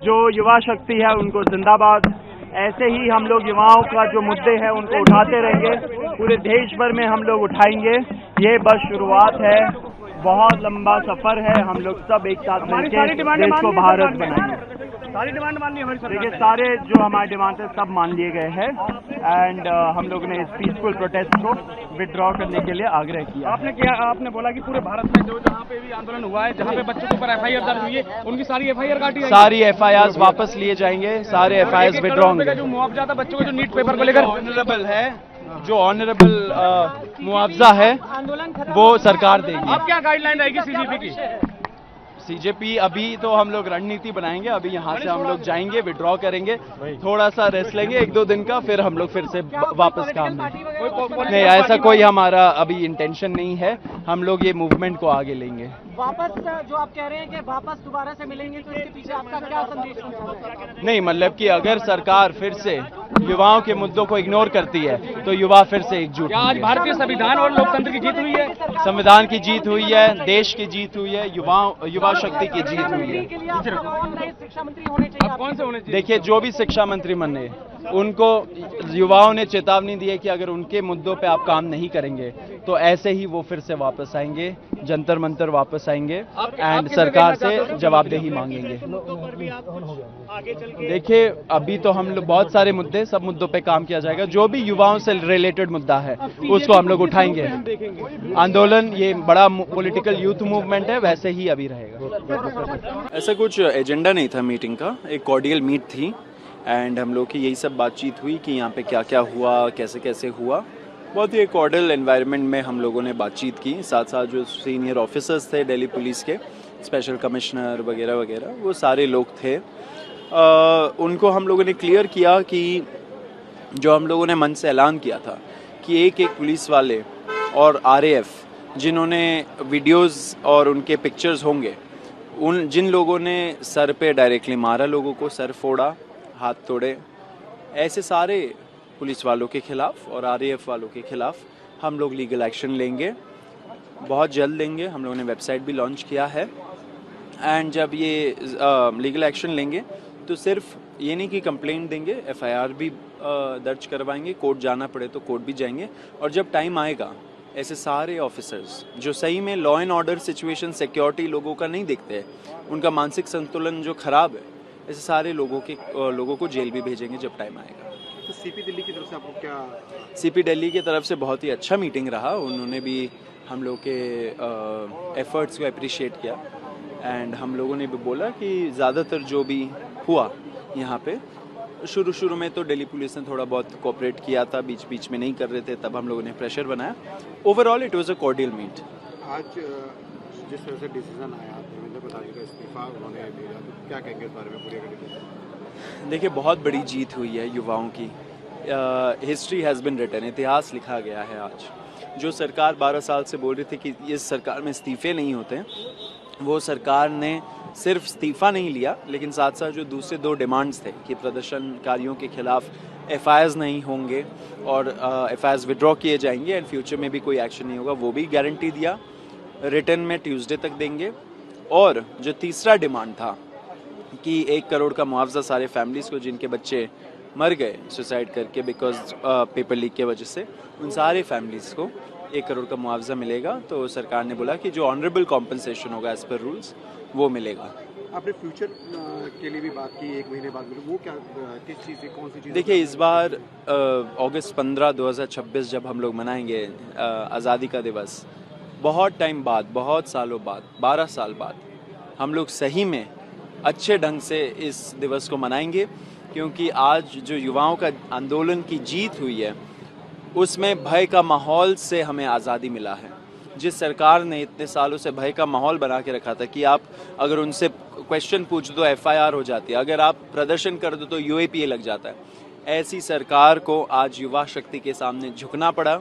जो युवा शक्ति है उनको जिंदाबाद। ऐसे ही हम लोग युवाओं का जो मुद्दे हैं उनको उठाते रहेंगे, पूरे देश भर में हम लोग उठाएंगे। ये बस शुरुआत है, बहुत लंबा सफर है। हम लोग सब एक साथ मिलकर देश को भारत बनाएंगे। सारी डिमांड मान ली हमारी सरकार देखिए, सारे जो हमारे डिमांड है सब मान लिए गए हैं एंड हम लोग ने इस पीसफुल प्रोटेस्ट को विड्रॉ करने के लिए आग्रह किया। आपने बोला कि पूरे भारत में जो जहाँ पे भी आंदोलन हुआ है, जहाँ पे बच्चों के ऊपर एफआईआर दर्ज हुई है, उनकी सारी एफआईआर काटी जाएगी। सारी एफआईआर वापस लिए जाएंगे, सारे एफआईआर विड्रॉ होंगे। जो मुआवजा था बच्चों के जो नीट पेपर को लेकर ऑनरेबल है, जो ऑनरेबल मुआवजा है वो सरकार देगी। अब क्या गाइडलाइन रहेगी सीजीपी की? सीजेपी अभी तो हम लोग रणनीति बनाएंगे। अभी यहाँ से हम लोग जाएंगे, विड्रॉ करेंगे, थोड़ा सा रेस्ट लेंगे 1-2 दिन का, फिर हम लोग फिर से वापस काम नहीं, ऐसा कोई हमारा अभी इंटेंशन नहीं है। हम लोग ये मूवमेंट को आगे लेंगे। वापस जो आप कह रहे हैं कि वापस दोबारा से मिलेंगे, तो इसके पीछे आपका क्या संदेश है? नहीं, मतलब कि अगर सरकार फिर से युवाओं के मुद्दों को इग्नोर करती है तो युवा फिर से एकजुट होंगे। आज भारतीय संविधान और लोकतंत्र की जीत हुई है, संविधान की जीत हुई है, देश की जीत हुई है, युवा शक्ति की जीत हुई है। शिक्षा मंत्री होने चाहिए। कौन से होने चाहिए? देखिए, जो भी शिक्षा मंत्री बने उनको युवाओं ने चेतावनी दी है कि अगर उनके मुद्दों पे आप काम नहीं करेंगे तो ऐसे ही वो फिर से वापस आएंगे, जंतर मंतर वापस आएंगे एंड सरकार से जवाबदेही मांगेंगे। देखिए, अभी तो हम लोग बहुत सारे मुद्दे, सब मुद्दों पे काम किया जाएगा। जो भी युवाओं से रिलेटेड मुद्दा है उसको हम लोग उठाएंगे। आंदोलन ये बड़ा पॉलिटिकल यूथ मूवमेंट है, वैसे ही अभी रहेगा। ऐसा कुछ एजेंडा नहीं था मीटिंग का, एक कॉर्डियल मीट थी एंड हम लोग की यही सब बातचीत हुई कि यहाँ पे क्या क्या हुआ, कैसे कैसे हुआ। बहुत ही एक कॉर्डियल एनवायरनमेंट में हम लोगों ने बातचीत की। साथ साथ जो सीनियर ऑफिसर्स थे दिल्ली पुलिस के, स्पेशल कमिश्नर वगैरह वगैरह, वो सारे लोग थे। उनको हम लोगों ने क्लियर किया कि जो हम लोगों ने मन से ऐलान किया था कि एक एक पुलिस वाले और आरएएफ जिन्होंने वीडियोस और उनके पिक्चर्स होंगे, उन जिन लोगों ने सर पे डायरेक्टली मारा, लोगों को सर फोड़ा, हाथ तोड़े, ऐसे सारे पुलिस वालों के खिलाफ और आरएएफ वालों के खिलाफ हम लोग लीगल एक्शन लेंगे, बहुत जल्द लेंगे। हम लोगों ने वेबसाइट भी लॉन्च किया है एंड जब ये लीगल एक्शन लेंगे तो सिर्फ ये नहीं कि कंप्लेंट देंगे, एफआईआर भी दर्ज करवाएंगे, कोर्ट जाना पड़े तो कोर्ट भी जाएंगे। और जब टाइम आएगा, ऐसे सारे ऑफिसर्स जो सही में law and order situation, security लोगों का नहीं देखते हैं, उनका मानसिक संतुलन जो खराब है, ऐसे सारे लोगों को जेल भी भेजेंगे जब टाइम आएगा। तो सीपी दिल्ली की तरफ से आपको क्या? सीपी दिल्ली की तरफ से बहुत ही अच्छा मीटिंग रहा। उन्होंने भी हम लोग के एफर्ट्स को अप्रिशिएट किया एंड हम लोगों ने भी बोला कि ज़्यादातर जो भी हुआ यहाँ पे, शुरू में तो दिल्ली पुलिस ने थोड़ा बहुत कोऑपरेट किया था, बीच बीच में नहीं कर रहे थे, तब हम लोगों ने प्रेशर बनाया। Overall it was a cordial meet. आज जिस तरह से डिसीजन आया देवेंद्र प्रधान का इस्तीफा उन्होंने दिया, तो क्या कहेंगे इस बारे में पूरी करेंगे? देखिए, बहुत बड़ी जीत हुई है युवाओं की। हिस्ट्री हैज़ बिन रिटन, इतिहास लिखा गया है आज। जो सरकार 12 साल से बोल रही थी कि इस सरकार में इस्तीफे नहीं होते, वो सरकार ने सिर्फ इस्तीफा नहीं लिया, लेकिन साथ साथ जो दूसरे 2 डिमांड्स थे कि प्रदर्शनकारियों के खिलाफ एफआईआर नहीं होंगे और एफआईआर विड्रॉ किए जाएंगे एंड फ्यूचर में भी कोई एक्शन नहीं होगा, वो भी गारंटी दिया। रिटर्न में ट्यूसडे तक देंगे। और जो तीसरा डिमांड था कि 1 करोड़ का मुआवजा सारे फैमिलीज़ को जिनके बच्चे मर गए सुसाइड करके बिकॉज पेपर लीक की वजह से, उन सारे फैमिलीज़ को 1 करोड़ का मुआवजा मिलेगा। तो सरकार ने बोला कि जो ऑनरेबल कॉम्पनसेशन होगा एज पर रूल्स, वो मिलेगा। आपने फ्यूचर के लिए भी बात की, 1 महीने बाद मिले, वो क्या, किस चीज़ से, कौन सी चीज़? देखिए, इस बार अगस्त 15, 2026 जब हम लोग मनाएंगे आज़ादी का दिवस, बहुत टाइम बाद, बहुत सालों बाद, 12 साल बाद, हम लोग सही में अच्छे ढंग से इस दिवस को मनाएंगे, क्योंकि आज जो युवाओं का आंदोलन की जीत हुई है, उसमें भय का माहौल से हमें आज़ादी मिला है। जिस सरकार ने इतने सालों से भय का माहौल बना के रखा था कि आप अगर उनसे क्वेश्चन पूछ दो एफआईआर हो जाती है, अगर आप प्रदर्शन कर दो तो यूएपीए लग जाता है, ऐसी सरकार को आज युवा शक्ति के सामने झुकना पड़ा।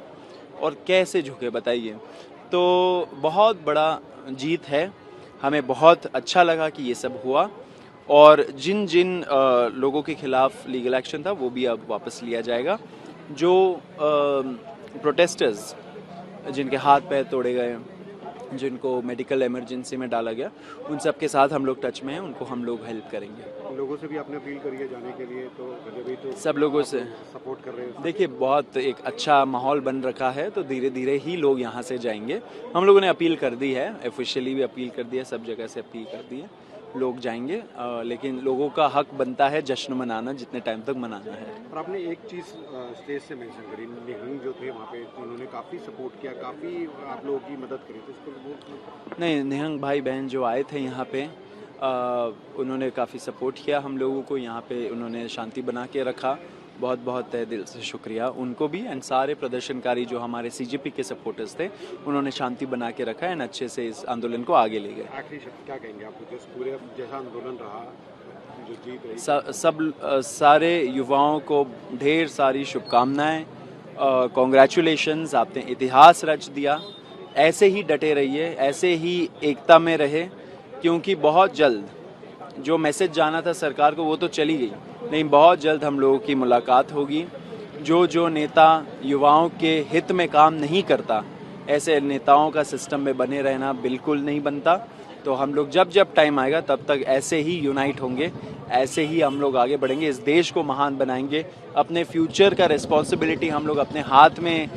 और कैसे झुके बताइए? तो बहुत बड़ा जीत है, हमें बहुत अच्छा लगा कि ये सब हुआ। और जिन जिन लोगों के खिलाफ लीगल एक्शन था वो भी अब वापस लिया जाएगा। जो प्रोटेस्टर्स जिनके हाथ पैर तोड़े गए, जिनको मेडिकल इमरजेंसी में डाला गया, उन सब के साथ हम लोग टच में हैं, उनको हम लोग हेल्प करेंगे। लोगों से भी आपने अपील करी है जाने के लिए, तो भी तो सब लोगों से सपोर्ट कर रहे हैं। देखिए, बहुत एक अच्छा माहौल बन रखा है, तो धीरे धीरे ही लोग यहाँ से जाएंगे। हम लोगों ने अपील कर दी है, ऑफिशियली भी अपील कर दी है, सब जगह से अपील कर दी है, लोग जाएंगे। लेकिन लोगों का हक बनता है जश्न मनाना, जितने टाइम तक मनाना है। और आपने एक चीज़ स्टेज से मेंशन करी, निहंग जो थे वहाँ पे, उन्होंने काफ़ी सपोर्ट किया, काफ़ी आप लोगों की मदद करी, तो उसको नहीं, निहंग भाई बहन जो आए थे यहाँ पे, उन्होंने काफ़ी सपोर्ट किया हम लोगों को, यहाँ पे उन्होंने शांति बना के रखा। बहुत बहुत तहे दिल से शुक्रिया उनको भी, एंड सारे प्रदर्शनकारी जो हमारे सीजेपी के सपोर्टर्स थे, उन्होंने शांति बना के रखा एंड अच्छे से इस आंदोलन को आगे ले गए। आखिरी शब्द क्या कहेंगे आप, पूरे जैसा आंदोलन रहा, जो जीत रही, सब सारे युवाओं को ढेर सारी शुभकामनाएं, कॉन्ग्रेचुलेशंस, आपने इतिहास रच दिया। ऐसे ही डटे रहिए, ऐसे ही एकता में रहे, क्योंकि बहुत जल्द जो मैसेज जाना था सरकार को वो तो चली गई, नहीं, बहुत जल्द हम लोगों की मुलाकात होगी। जो नेता युवाओं के हित में काम नहीं करता, ऐसे नेताओं का सिस्टम में बने रहना बिल्कुल नहीं बनता। तो हम लोग जब टाइम आएगा तब तक ऐसे ही यूनाइट होंगे, ऐसे ही हम लोग आगे बढ़ेंगे, इस देश को महान बनाएंगे। अपने फ्यूचर का रिस्पॉन्सिबिलिटी हम लोग अपने हाथ में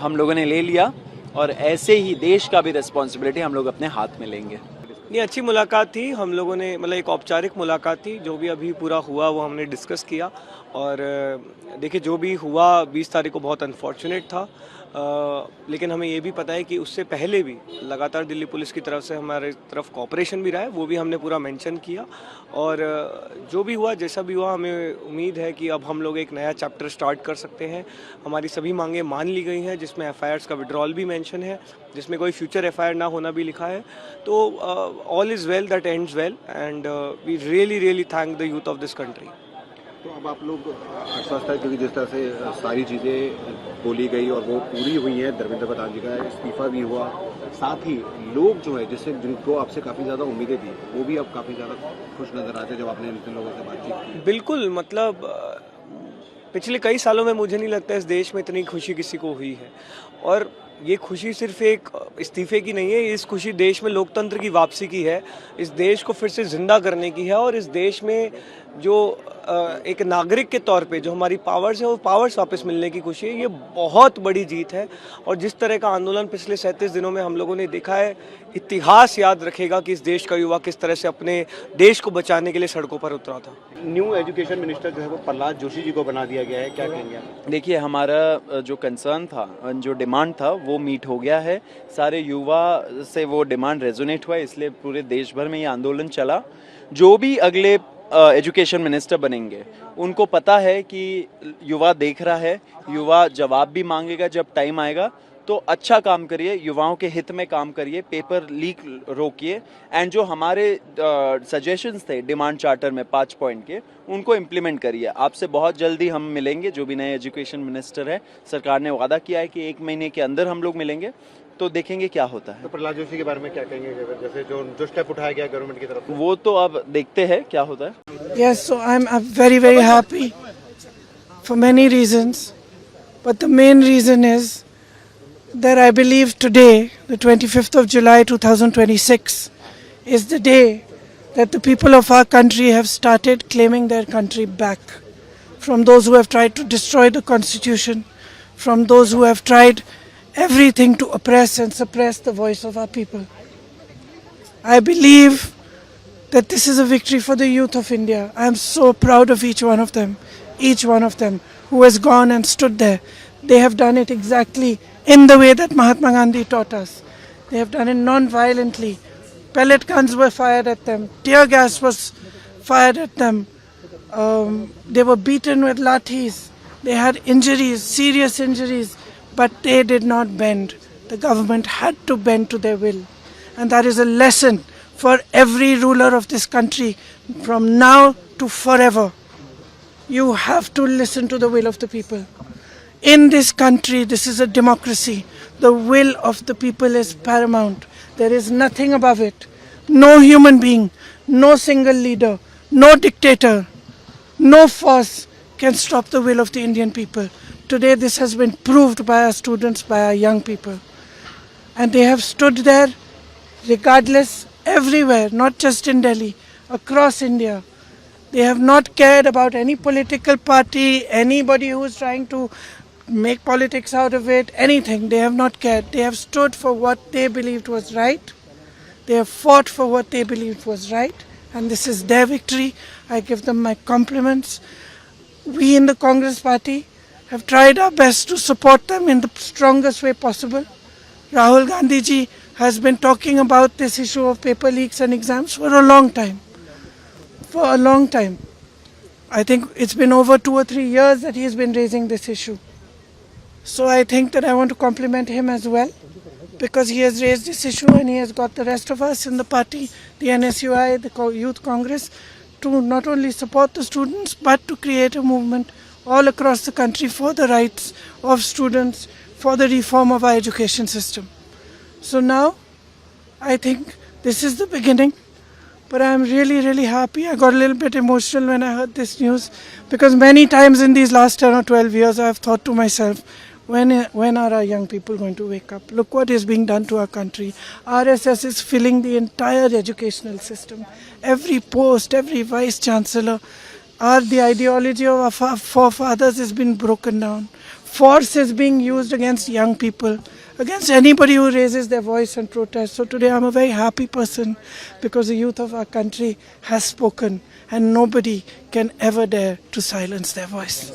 हम लोगों ने ले लिया, और ऐसे ही देश का भी रिस्पॉन्सिबिलिटी हम लोग अपने हाथ में लेंगे। नहीं, अच्छी मुलाकात थी हम लोगों ने, मतलब एक औपचारिक मुलाकात थी। जो भी अभी पूरा हुआ वो हमने डिस्कस किया, और देखिए जो भी हुआ 20 तारीख को बहुत अनफॉर्चुनेट था, लेकिन हमें ये भी पता है कि उससे पहले भी लगातार दिल्ली पुलिस की तरफ से हमारे तरफ कॉपरेशन भी रहा है, वो भी हमने पूरा मेंशन किया। और जो भी हुआ, जैसा भी हुआ, हमें उम्मीद है कि अब हम लोग एक नया चैप्टर स्टार्ट कर सकते हैं। हमारी सभी मांगें मान ली गई हैं, जिसमें एफआईआर्स का विड्रॉल भी मेंशन है, जिसमें कोई फ्यूचर एफआईआर ना होना भी लिखा है। तो all is well that ends well, and we really thank the youth of this country. तो अब आप लोग आश्वस्त है, क्योंकि जिस तरह से सारी चीज़ें बोली गई और वो पूरी हुई हैं, धर्मेंद्र प्रधान जी का इस्तीफा भी हुआ, साथ ही लोग जो है जिनको आपसे काफ़ी ज़्यादा उम्मीदें थी, वो भी अब काफ़ी ज़्यादा खुश नज़र आते जब आपने इन लोगों से बातचीत की। बिल्कुल, मतलब पिछले कई सालों में मुझे नहीं लगता इस देश में इतनी खुशी किसी को हुई है। और ये खुशी सिर्फ एक इस्तीफे की नहीं है, इस खुशी देश में लोकतंत्र की वापसी की है, इस देश को फिर से जिंदा करने की है, और इस देश में जो एक नागरिक के तौर पे जो हमारी पावर्स है वो पावर्स वापस मिलने की खुशी है। ये बहुत बड़ी जीत है, और जिस तरह का आंदोलन पिछले 37 दिनों में हम लोगों ने देखा है, इतिहास याद रखेगा कि इस देश का युवा किस तरह से अपने देश को बचाने के लिए सड़कों पर उतरा था। न्यू एजुकेशन मिनिस्टर जो है वो प्रहलाद जोशी जी को बना दिया गया है, क्या कहेंगे आप? देखिए, हमारा जो कंसर्न था, जो डिमांड था, वो मीट हो गया है। सारे युवा से वो डिमांड रेजोनेट हुआ, इसलिए पूरे देश भर में ये आंदोलन चला। जो भी अगले एजुकेशन मिनिस्टर बनेंगे, उनको पता है कि युवा देख रहा है, युवा जवाब भी मांगेगा जब टाइम आएगा। तो अच्छा काम करिए, युवाओं के हित में काम करिए, पेपर लीक रोकिए, एंड जो हमारे सजेशंस थे डिमांड चार्टर में 5 पॉइंट के, उनको इम्प्लीमेंट करिए। आपसे बहुत जल्दी हम मिलेंगे, जो भी नए एजुकेशन मिनिस्टर है, सरकार ने वादा किया है कि 1 महीने के अंदर हम लोग मिलेंगे, तो देखेंगे क्या होता है। तो प्रहलाद जोशी के बारे में क्या कहेंगे, जैसे जो स्टेप उठाया गया गवर्नमेंट की तरफ से? वो तो अब देखते हैं क्या होता है। Yes, so I'm very happy for many reasons, but the main reason is that I believe today, the 25th of July 2026, is the day that the people of our country have started claiming their country back from those who have tried to destroy the Constitution, from those who have tried everything to oppress and suppress the voice of our people. I believe that this is a victory for the youth of India. I am so proud of each one of them who has gone and stood there. They have done it exactly in the way that Mahatma Gandhi taught us. They have done it non-violently. Pellet guns were fired at them. Tear gas was fired at them. They were beaten with lathis. They had injuries, serious injuries, but they did not bend. The government had to bend to their will. And that is a lesson for every ruler of this country from now to forever. You have to listen to the will of the people. In this country, this is a democracy. The will of the people is paramount. There is nothing above it. No human being, no single leader, no dictator, no force can stop the will of the Indian people. Today this has been proved by our students, by our young people. And they have stood there regardless, everywhere, not just in Delhi, across India. They have not cared about any political party, anybody who is trying to make politics out of it, anything. They have not cared. They have stood for what they believed was right. They have fought for what they believed was right. And this is their victory. I give them my compliments. We in the Congress party have tried our best to support them in the strongest way possible. Rahul Gandhi ji has been talking about this issue of paper leaks and exams for a long time. For a long time. I think it's been over 2 or 3 years that he has been raising this issue. So I think that I want to compliment him as well, because he has raised this issue and he has got the rest of us in the party, the NSUI, the Youth Congress, to not only support the students but to create a movement all across the country for the rights of students, for the reform of our education system. So now I think this is the beginning. But I'm really, really happy. I got a little bit emotional when I heard this news, because many times in these last 10 or 12 years I have thought to myself, when are our young people going to wake up? Look what is being done to our country. RSS is filling the entire educational system. Every post, every vice chancellor, the ideology of our forefathers has been broken down. Force is being used against young people, against anybody who raises their voice and protest. So today I'm a very happy person, because the youth of our country has spoken and nobody can ever dare to silence their voice.